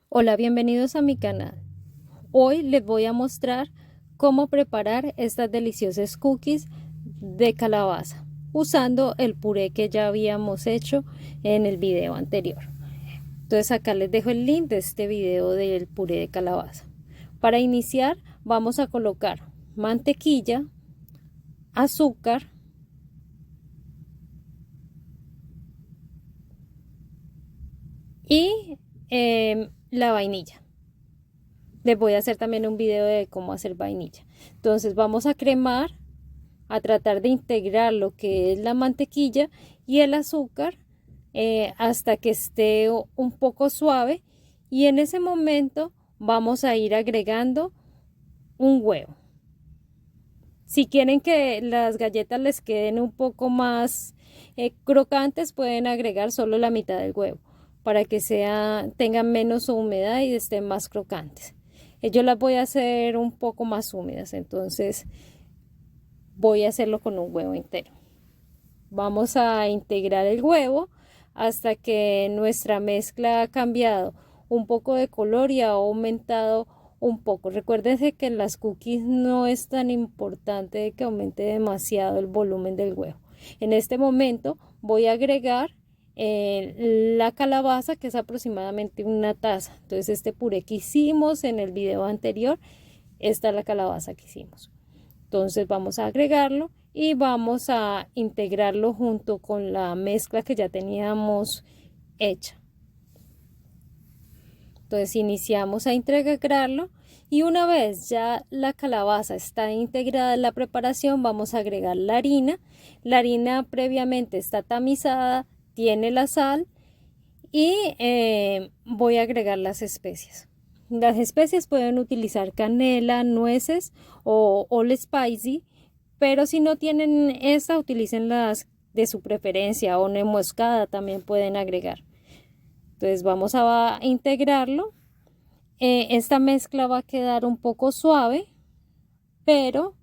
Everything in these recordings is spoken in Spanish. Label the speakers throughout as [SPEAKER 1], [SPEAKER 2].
[SPEAKER 1] Hola, bienvenidos a mi canal. Hoy les voy a mostrar cómo preparar estas deliciosas cookies de calabaza usando el puré que ya habíamos hecho en el video anterior. Entonces acá les dejo el link de este video del puré de calabaza. Para iniciar vamos a colocar mantequilla, azúcar, y la vainilla. Les voy a hacer también un video de cómo hacer vainilla. Entonces vamos a cremar, a tratar de integrar lo que es la mantequilla y el azúcar hasta que esté un poco suave, y en ese momento vamos a ir agregando un huevo. Si quieren que las galletas les queden un poco más crocantes, pueden agregar solo la mitad del huevo para que tengan menos humedad y estén más crocantes. Yo las voy a hacer un poco más húmedas, entonces voy a hacerlo con un huevo entero. Vamos a integrar el huevo hasta que nuestra mezcla ha cambiado un poco de color y ha aumentado un poco. Recuérdense que en las cookies no es tan importante que aumente demasiado el volumen del huevo. En este momento voy a agregar la calabaza, que es aproximadamente una taza. Entonces este puré que hicimos en el video anterior, esta es la calabaza que hicimos. Entonces vamos a agregarlo y vamos a integrarlo junto con la mezcla que ya teníamos hecha. Entonces iniciamos a integrarlo, y una vez ya la calabaza está integrada en la preparación, vamos a agregar la harina. La harina previamente está tamizada, tiene la sal, y voy a agregar las especias. Las especias pueden utilizar canela, nueces o allspice, pero si no tienen esta, utilicen las de su preferencia, o nuez moscada también pueden agregar. Entonces vamos a integrarlo. Esta mezcla va a quedar un poco suave, pero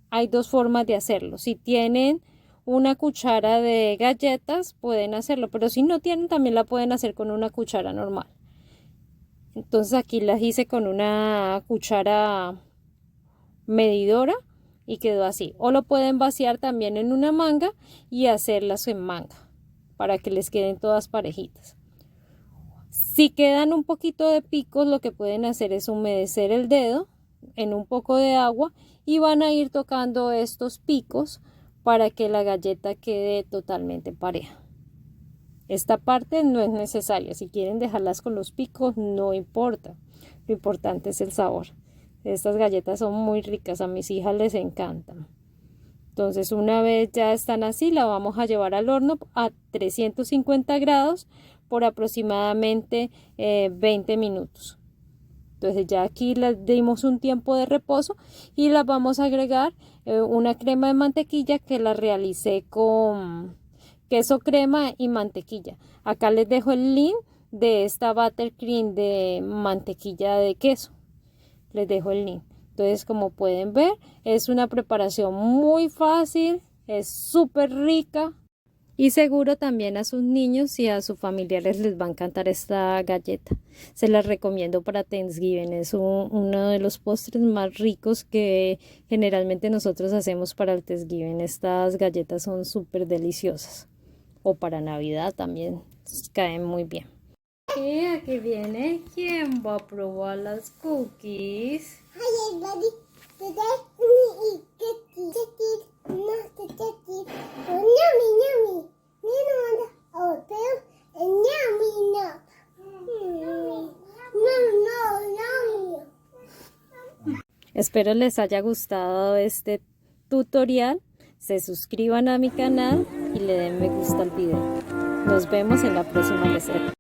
[SPEAKER 1] hay dos formas de hacerlo. Si tienen una cuchara de galletas pueden hacerlo, pero si no tienen también la pueden hacer con una cuchara normal. Entonces aquí las hice con una cuchara medidora y quedó así. O lo pueden vaciar también en una manga y hacerlas en manga para que les queden todas parejitas. Si quedan un poquito de picos, lo que pueden hacer es humedecer el dedo en un poco de agua y van a ir tocando estos picos para que la galleta quede totalmente pareja. Esta parte no es necesaria. Si quieren dejarlas con los picos, no importa. Lo importante es el sabor. Estas galletas son muy ricas, a mis hijas les encantan. Entonces una vez ya están así, la vamos a llevar al horno a 350 grados por aproximadamente 20 minutos. Entonces ya aquí les dimos un tiempo de reposo y las vamos a agregar una crema de mantequilla que la realicé con queso crema y mantequilla. Acá les dejo el link de esta buttercream de mantequilla de queso. Les dejo el link. Entonces, como pueden ver, es una preparación muy fácil, es súper rica. Y seguro también a sus niños y a sus familiares les va a encantar esta galleta. Se las recomiendo para Thanksgiving. Es uno de los postres más ricos que generalmente nosotros hacemos para el Thanksgiving. Estas galletas son súper deliciosas. O para Navidad también caen muy bien. Y aquí viene quien va a probar las cookies.
[SPEAKER 2] Hi everybody, today we eat cookies. Yummy, yummy. Oh, yummy, no. No.
[SPEAKER 1] Espero les haya gustado este tutorial. Se suscriban a mi canal y le den me gusta al video. Nos vemos en la próxima receta.